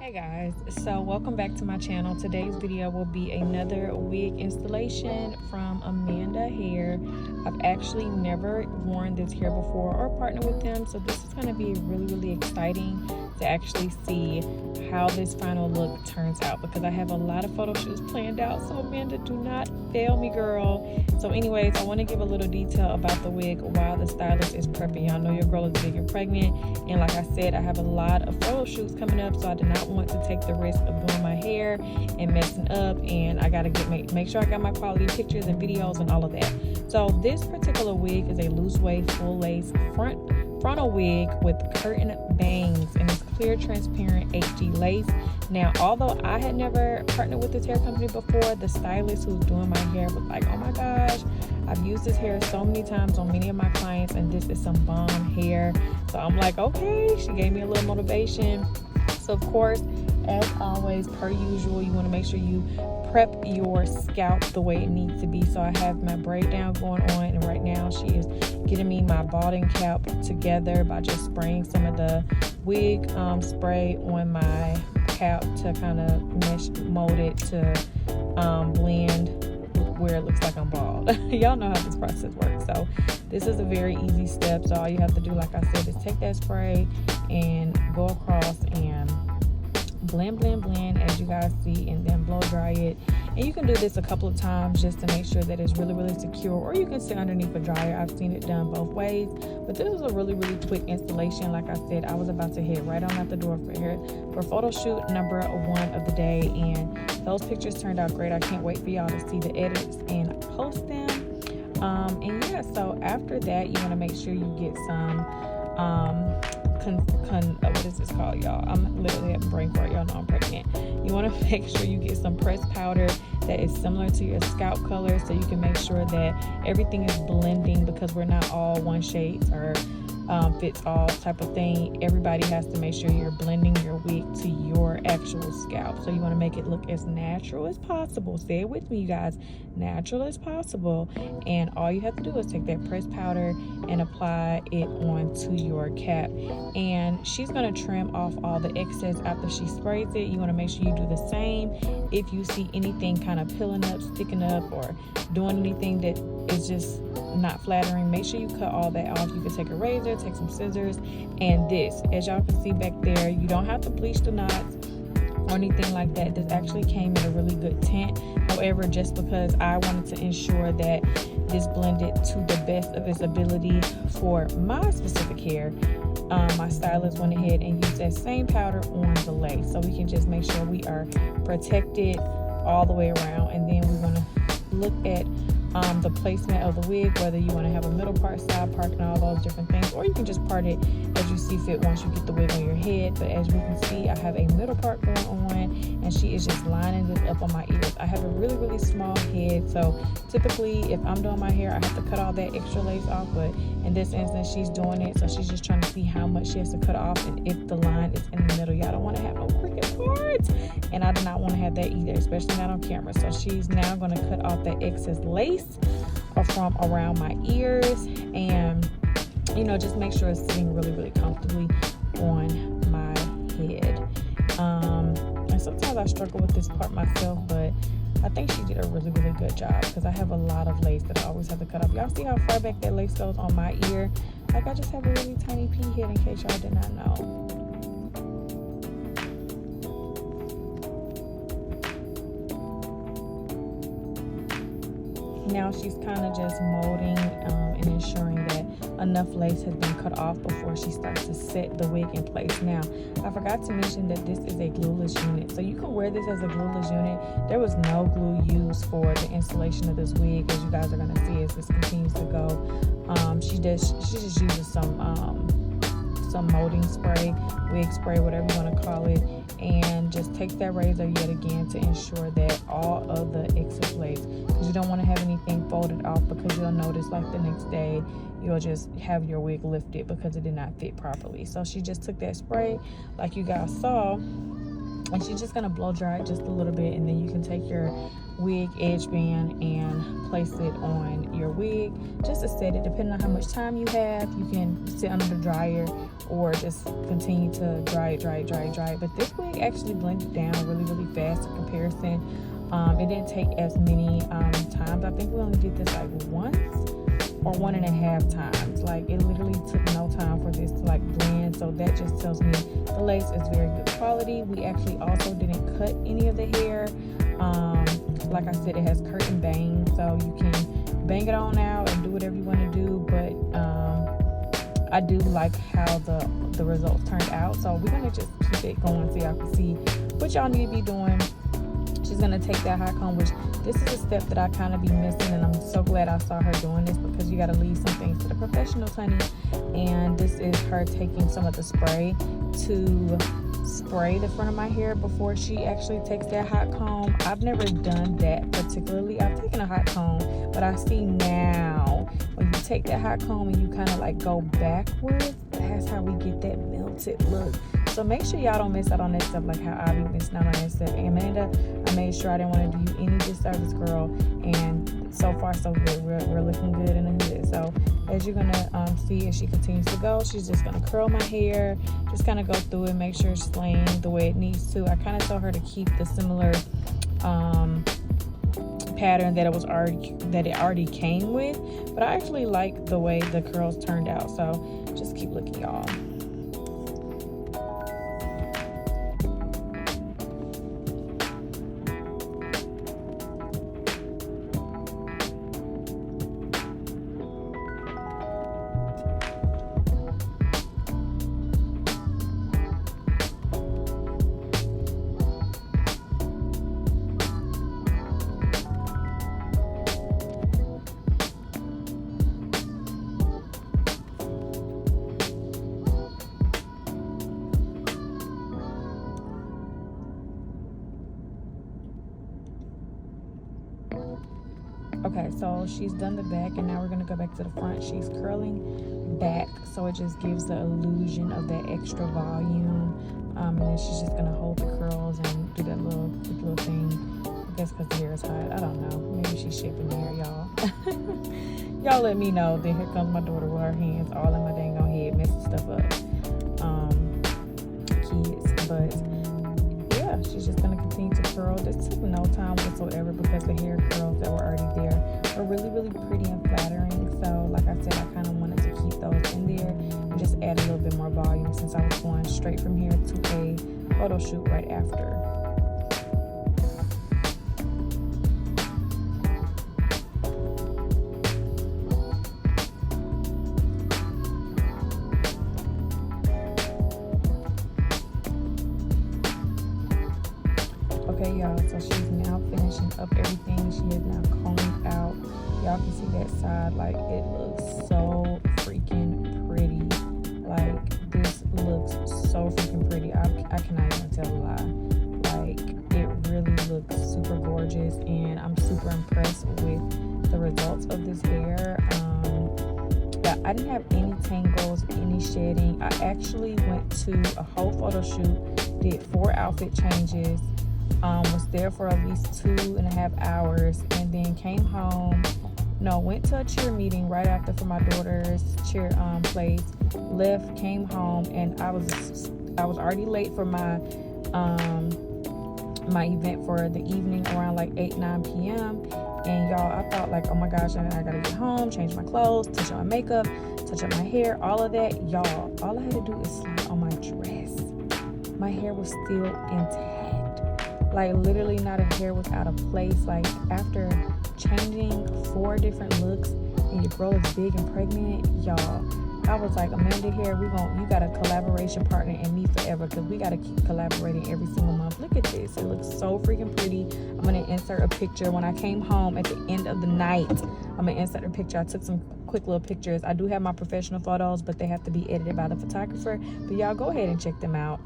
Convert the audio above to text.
Hey guys, so welcome back to my channel. Today's video will be another wig installation from Amandahairs. I've actually never worn this hair before or partnered with them, so this is going to be really exciting to actually see how this final look turns out, because I have a lot of photo shoots planned out. So Amanda, do not fail me, girl. So anyways, I want to give a little detail about the wig while the stylist is prepping. Y'all know your girl is big and pregnant, and like I said, I have a lot of photo shoots coming up, so I did not want to take the risk of doing my hair and messing up, and I gotta make sure I got my quality pictures and videos and all of that. So this particular wig is a loose wave full lace frontal wig with curtain bangs, and it's clear transparent HG lace. Now, although I had never partnered with this hair company before, the stylist who's doing my hair was like, oh my gosh, I've used this hair so many times on many of my clients, and this is some bomb hair. So I'm like, okay. She gave me a little motivation. So of course, as always, per usual, you want to make sure you prep your scalp the way it needs to be. So I have my braid down going on, and right now she is getting me my balding cap together by just spraying some of the wig spray on my cap to kind of mold it to blend where it looks like I'm bald. Y'all know how this process works. So this is a very easy step. So all you have to do, like I said, is take that spray and go across and blend as you guys see, and then blow dry it. And you can do this a couple of times just to make sure that it's really secure, or you can sit underneath a dryer. I've seen it done both ways, but this is a really quick installation. Like I said, I was about to head right on out the door for photo shoot number 1 of the day, and those pictures turned out great. I can't wait for y'all to see the edits and post them. And yeah, so after that, you want to make sure you get some what is this called, y'all? I'm literally having brain fart. Y'all know I'm pregnant. You want to make sure you get some pressed powder that is similar to your scalp color, so you can make sure that everything is blending, because we're not all one shade or fits all type of thing. Everybody has to make sure you're blending your wig to your actual scalp. So you want to make it look as natural as possible. Say it with me, you guys, natural as possible. And all you have to do is take that pressed powder and apply it onto your cap. And she's going to trim off all the excess after she sprays it. You want to make sure you do the same. If you see anything kind of peeling up, sticking up, or doing anything that is just not flattering, make sure you cut all that off. You can take a razor, take some scissors, and this, as y'all can see back there, you don't have to bleach the knots or anything like that. This actually came in a really good tint. However, just because I wanted to ensure that this blended to the best of its ability for my specific hair, my stylist went ahead and used that same powder on the lace, so we can just make sure we are protected all the way around. And then we're going to look at the placement of the wig, whether you want to have a middle part, side part, and all those different things, or you can just part it as you see fit once you get the wig on your head. But as you can see, I have a middle part going on, and she is just lining this up on my ears. I have a really small head, so typically if I'm doing my hair, I have to cut all that extra lace off, but in this instance she's doing it, so she's just trying to see how much she has to cut off, and if the line is in the middle. Y'all don't want to have no crooked parts, and I do not want to have that either, especially not on camera. So she's now going to cut off that excess lace from around my ears, and you know, just make sure it's sitting really comfortably on my head. And sometimes I struggle with this part myself, but I think she did a really good job, because I have a lot of lace that I always have to cut off. Y'all see how far back that lace goes on my ear? Like, I just have a really tiny pea head, in case y'all did not know. Now she's kind of just molding and ensuring that enough lace has been cut off before she starts to set the wig in place. Now, I forgot to mention that this is a glueless unit, so you can wear this as a glueless unit. There was no glue used for the installation of this wig, as you guys are going to see as this continues to go. She just uses some molding spray, wig spray, whatever you want to call it, and just takes that razor yet again to ensure that all of the excess lace, because you don't want to have anything folded off, because you'll notice like the next day you'll just have your wig lifted because it did not fit properly. So she just took that spray like you guys saw And she's just gonna blow dry it just a little bit, and then you can take your wig edge band and place it on your wig just to set it. Depending on how much time you have, you can sit under the dryer or just continue to dry it. But this wig actually blended down really fast in comparison. It didn't take as many times. I think we only did this like once or 1.5 times. Like, it literally took no time for this to like blend. So that just tells me the lace is very good quality. We actually also didn't cut any of the hair. Like I said, it has curtain bang, so you can bang it on out and do whatever you want to do. But I do like how the results turned out. So we're gonna just keep it going so y'all can see what y'all need to be doing. She's gonna take that hot comb, which this is a step that I kind of be missing, and I'm so glad I saw her doing this, because you got to leave some things to the professionals, honey. And this is her taking some of the spray to spray the front of my hair before she actually takes that hot comb. I've never done that particularly. I've taken a hot comb, but I see now when you take that hot comb and you kind of like go backwards, that's how we get that melted look. So make sure y'all don't miss out on that stuff, like how I be missing out on that stuff. And Amanda, I made sure I didn't want to do you any disservice, girl. And so far so good. We're looking good in the hood. So as you're gonna see, as she continues to go, she's just gonna curl my hair, just kind of go through it, make sure it's laying the way it needs to. I kind of told her to keep the similar pattern that it already came with, but I actually like the way the curls turned out. So just keep looking, y'all. Okay, so she's done the back, and now we're gonna go back to the front. She's curling back, so it just gives the illusion of that extra volume. And then she's just gonna hold the curls and do that little thing. I guess because the hair is hot. I don't know. Maybe she's shaping the hair, y'all. Y'all let me know. Then here comes my daughter with her hands all in my dang on head, messing stuff up. Kids, but yeah, she's just gonna continue to curl. This took no time whatsoever, because the hair curls that were already there are really pretty and flattering. So like I said, I kind of wanted to keep those in there and just add a little bit more volume, since I was going straight from here to a photo shoot right after. Okay, y'all, so she's now finishing up everything. She is now combed out. Y'all can see that side, like, it looks so freaking pretty. Like, this looks so freaking pretty. I cannot even tell a lie. Like, it really looks super gorgeous, and I'm super impressed with the results of this hair. Yeah, I didn't have any tangles, any shedding. I actually went to a whole photo shoot, did 4 outfit changes, was there for at least 2.5 hours, and then came home. No, went to a cheer meeting right after for my daughter's cheer place. Left, came home, and I was already late for my my event for the evening around like 8-9 p.m. And y'all, I thought like, oh my gosh, I gotta get home, change my clothes, touch up my makeup, touch up my hair, all of that. Y'all, all I had to do is slide on my dress. My hair was still intact. Like, literally not a hair was out of place. Like, after changing 4 different looks and your girl is big and pregnant, y'all, I was like, Amanda here, you got a collaboration partner in me forever, because we gotta keep collaborating every single month. Look at this, it looks so freaking pretty. I'm gonna insert a picture when I came home at the end of the night. I'm gonna insert a picture. I took some quick little pictures. I do have my professional photos, but they have to be edited by the photographer. But y'all go ahead and check them out.